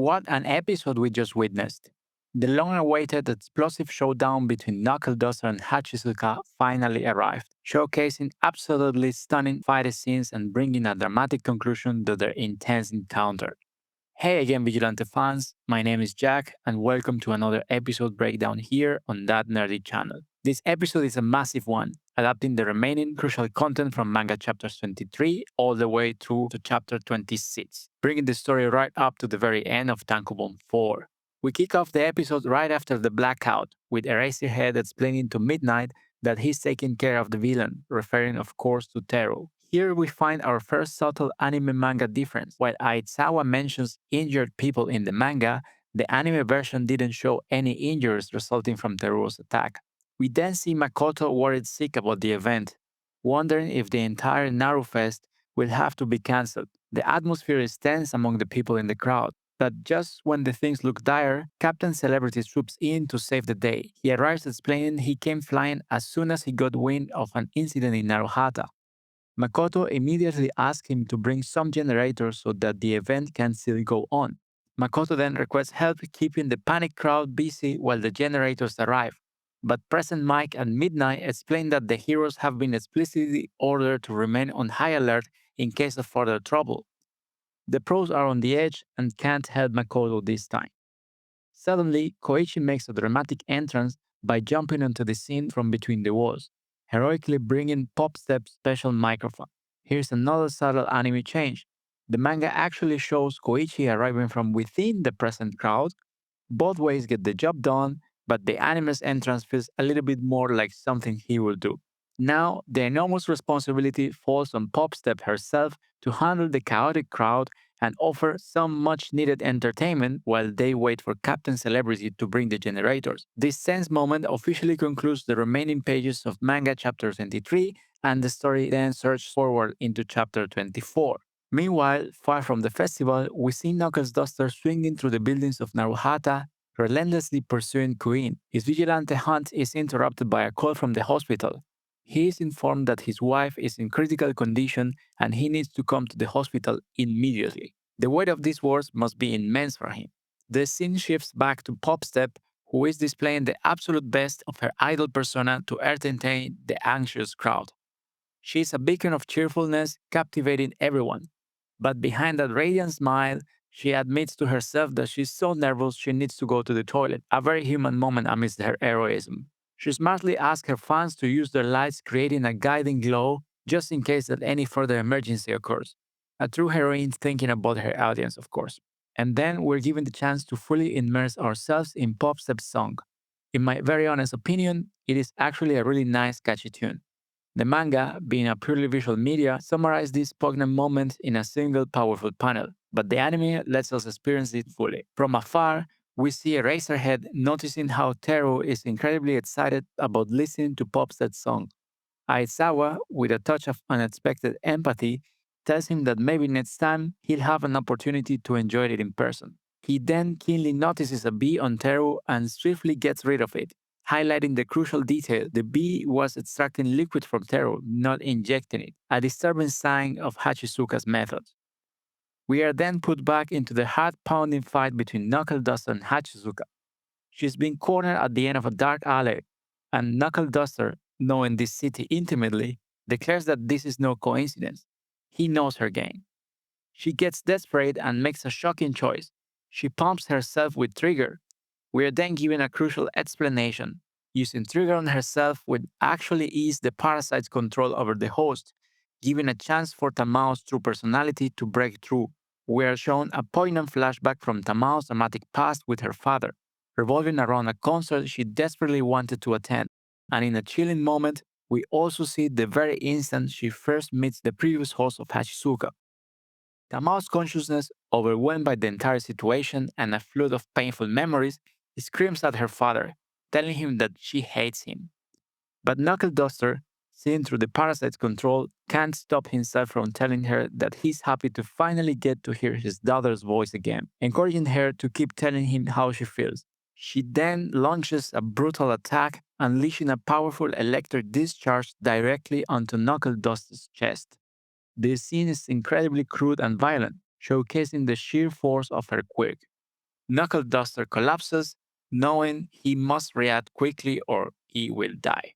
what an episode we just witnessed. The long-awaited explosive showdown between Knuckleduster and Hachisuka finally arrived, showcasing absolutely stunning fight scenes and bringing a dramatic conclusion to their intense encounter. Hey again, Vigilante fans, my name is Jack, and welcome to another episode breakdown here on That Nerdy channel. This episode is a massive one, adapting the remaining crucial content from manga chapters 23 all the way through to chapter 26, bringing the story right up to the very end of Tankobon 4. We kick off the episode right after the blackout, with Eraserhead explaining to Midnight that he's taking care of the villain, referring of course to Teru. Here we find our first subtle anime manga difference. While Aizawa mentions injured people in the manga, the anime version didn't show any injuries resulting from Teruo's attack. We then see Makoto worried sick about the event, wondering if the entire Narufest will have to be cancelled. The atmosphere is tense among the people in the crowd. But just when the things look dire, Captain Celebrity swoops in to save the day. He arrives explaining he came flying as soon as he got wind of an incident in Naruhata. Makoto immediately asks him to bring some generators so that the event can still go on. Makoto then requests help keeping the panicked crowd busy while the generators arrive. But Present Mike and Midnight explain that the heroes have been explicitly ordered to remain on high alert in case of further trouble. The pros are on the edge and can't help Makoto this time. Suddenly, Koichi makes a dramatic entrance by jumping onto the scene from between the walls, heroically bringing Pop Step's special microphone. Here's another subtle anime change. The manga actually shows Koichi arriving from within the present crowd. Both ways get the job done, but the anime's entrance feels a little bit more like something he will do. Now, the enormous responsibility falls on Pop Step herself to handle the chaotic crowd and offer some much needed entertainment while they wait for Captain Celebrity to bring the generators. This tense moment officially concludes the remaining pages of manga chapter 23, and the story then surges forward into chapter 24. Meanwhile, far from the festival, we see Knuckleduster swinging through the buildings of Naruhata, relentlessly pursuing Queen. His vigilante hunt is interrupted by a call from the hospital. He is informed that his wife is in critical condition and he needs to come to the hospital immediately. The weight of these words must be immense for him. The scene shifts back to Popstep, who is displaying the absolute best of her idol persona to entertain the anxious crowd. She is a beacon of cheerfulness, captivating everyone. But behind that radiant smile, she admits to herself that she's so nervous she needs to go to the toilet, a very human moment amidst her heroism. She smartly asks her fans to use their lights, creating a guiding glow just in case that any further emergency occurs. A true heroine thinking about her audience, of course. And then we're given the chance to fully immerse ourselves in Popstep's song. In my very honest opinion, it is actually a really nice, catchy tune. The manga, being a purely visual media, summarized this poignant moment in a single powerful panel, but the anime lets us experience it fully. From afar, we see Eraserhead noticing how Teru is incredibly excited about listening to Popstep's song. Aizawa, with a touch of unexpected empathy, tells him that maybe next time he'll have an opportunity to enjoy it in person. He then keenly notices a bee on Teru and swiftly gets rid of it, highlighting the crucial detail: the bee was extracting liquid from Teru, not injecting it, a disturbing sign of Hachisuka's method. We are then put back into the heart-pounding fight between Knuckleduster and Hachisuka. She's been cornered at the end of a dark alley, and Knuckleduster, knowing this city intimately, declares that this is no coincidence. He knows her game. She gets desperate and makes a shocking choice. She pumps herself with Trigger. We are then given a crucial explanation. Using Trigger on herself would actually ease the parasite's control over the host, giving a chance for Tamao's true personality to break through. We are shown a poignant flashback from Tamao's dramatic past with her father, revolving around a concert she desperately wanted to attend. And in a chilling moment, we also see the very instant she first meets the previous host of Hachisuka. Tamao's consciousness, overwhelmed by the entire situation and a flood of painful memories, screams at her father, telling him that she hates him. But Knuckleduster, seeing through the parasite's control, can't stop himself from telling her that he's happy to finally get to hear his daughter's voice again, encouraging her to keep telling him how she feels. She then launches a brutal attack, unleashing a powerful electric discharge directly onto Knuckleduster's chest. This scene is incredibly crude and violent, showcasing the sheer force of her quirk. Knuckleduster collapses, knowing he must react quickly or he will die.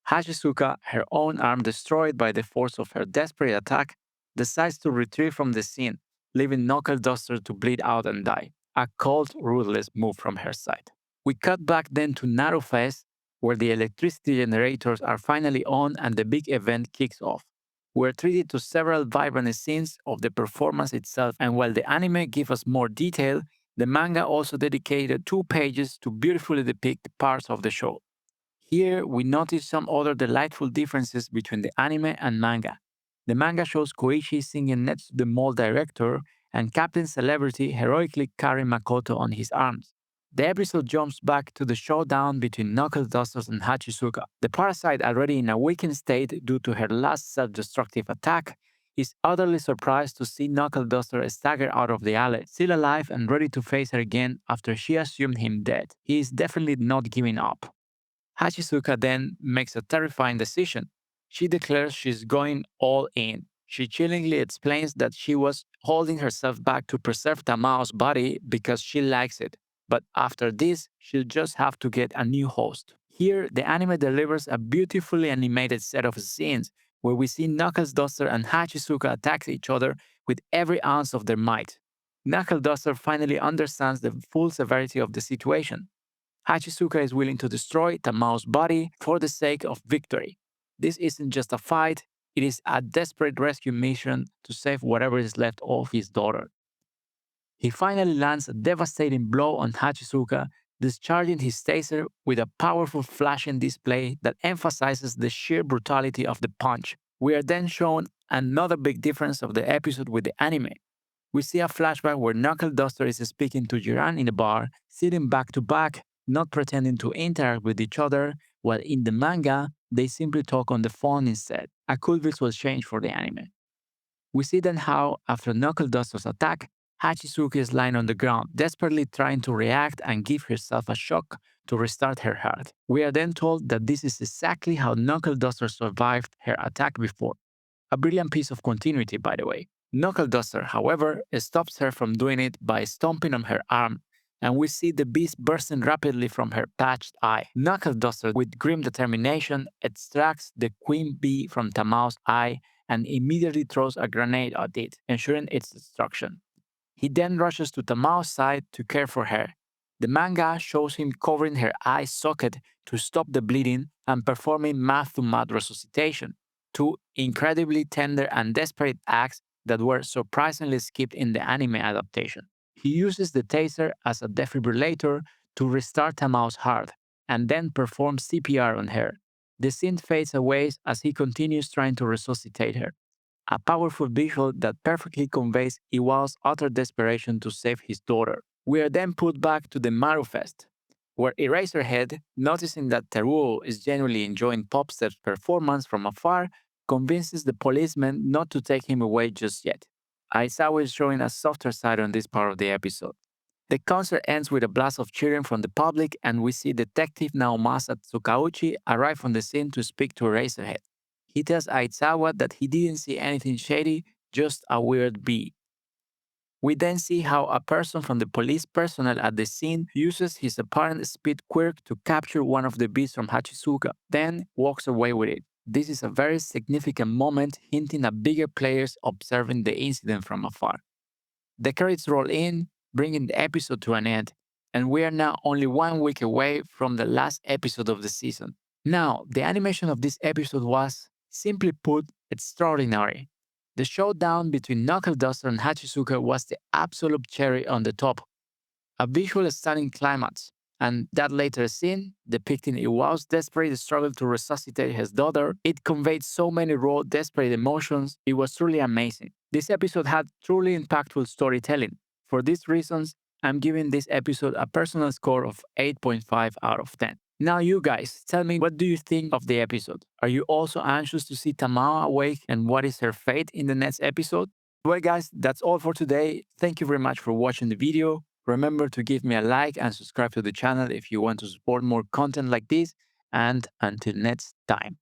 Hachisuka, her own arm destroyed by the force of her desperate attack, decides to retreat from the scene, leaving Knuckleduster to bleed out and die. A cold, ruthless move from her side. We cut back then to Narufest, where the electricity generators are finally on and the big event kicks off. We're treated to several vibrant scenes of the performance itself, and while the anime gives us more detail, the manga also dedicated 2 pages to beautifully depict parts of the show. Here, we notice some other delightful differences between the anime and manga. The manga shows Koichi singing next to the mall director and Captain Celebrity heroically carrying Makoto on his arms. The episode jumps back to the showdown between Knuckledusters and Hachisuka. The parasite, already in a weakened state due to her last self-destructive attack, is utterly surprised to see Knuckleduster stagger out of the alley, still alive and ready to face her again after she assumed him dead. He is definitely not giving up. Hachisuka then makes a terrifying decision. She declares she's going all in. She chillingly explains that she was holding herself back to preserve Tamao's body because she likes it. But after this, she'll just have to get a new host. Here, the anime delivers a beautifully animated set of scenes where we see Knuckles-Duster and Hachisuka attack each other with every ounce of their might. Knuckle-Duster finally understands the full severity of the situation. Hachisuka is willing to destroy Tamao's body for the sake of victory. This isn't just a fight, it is a desperate rescue mission to save whatever is left of his daughter. He finally lands a devastating blow on Hachisuka, discharging his taser with a powerful flashing display that emphasizes the sheer brutality of the punch. We are then shown another big difference of the episode with the anime. We see a flashback where Knuckleduster is speaking to Jiran in a bar, sitting back to back, not pretending to interact with each other, while in the manga, they simply talk on the phone instead. A cool visual change for the anime. We see then how, after Knuckleduster's attack, Hachisuka is lying on the ground, desperately trying to react and give herself a shock to restart her heart. We are then told that this is exactly how Knuckleduster survived her attack before. A brilliant piece of continuity, by the way. Knuckleduster, however, stops her from doing it by stomping on her arm, and we see the beast bursting rapidly from her patched eye. Knuckleduster, with grim determination, extracts the queen bee from Tamao's eye and immediately throws a grenade at it, ensuring its destruction. He then rushes to Tamao's side to care for her. The manga shows him covering her eye socket to stop the bleeding and performing mouth-to-mouth resuscitation, 2 incredibly tender and desperate acts that were surprisingly skipped in the anime adaptation. He uses the taser as a defibrillator to restart Tamao's heart and then performs CPR on her. The scene fades away as he continues trying to resuscitate her, a powerful visual that perfectly conveys Iwao's utter desperation to save his daughter. We are then put back to the Marufest, where Eraserhead, noticing that Teruo is genuinely enjoying Popstep's performance from afar, convinces the policeman not to take him away just yet. Aizawa is showing a softer side on this part of the episode. The concert ends with a blast of cheering from the public, and we see Detective Naomasa Tsukauchi arrive on the scene to speak to Eraserhead. He tells Aizawa that he didn't see anything shady, just a weird bee. We then see how a person from the police personnel at the scene uses his apparent speed quirk to capture one of the bees from Hachisuka, then walks away with it. This is a very significant moment, hinting at bigger players observing the incident from afar. The credits roll in, bringing the episode to an end, and we are now only 1 week away from the last episode of the season. Now, the animation of this episode was, simply put, extraordinary. The showdown between Knuckleduster and Hachisuka was the absolute cherry on the top, a visually stunning climax, and that later scene, depicting Iwao's desperate struggle to resuscitate his daughter, it conveyed so many raw, desperate emotions, it was truly amazing. This episode had truly impactful storytelling. For these reasons, I'm giving this episode a personal score of 8.5 out of 10. Now you guys, tell me, what do you think of the episode? Are you also anxious to see Tamao awake and what is her fate in the next episode? Well guys, that's all for today. Thank you very much for watching the video. Remember to give me a like and subscribe to the channel if you want to support more content like this. And until next time.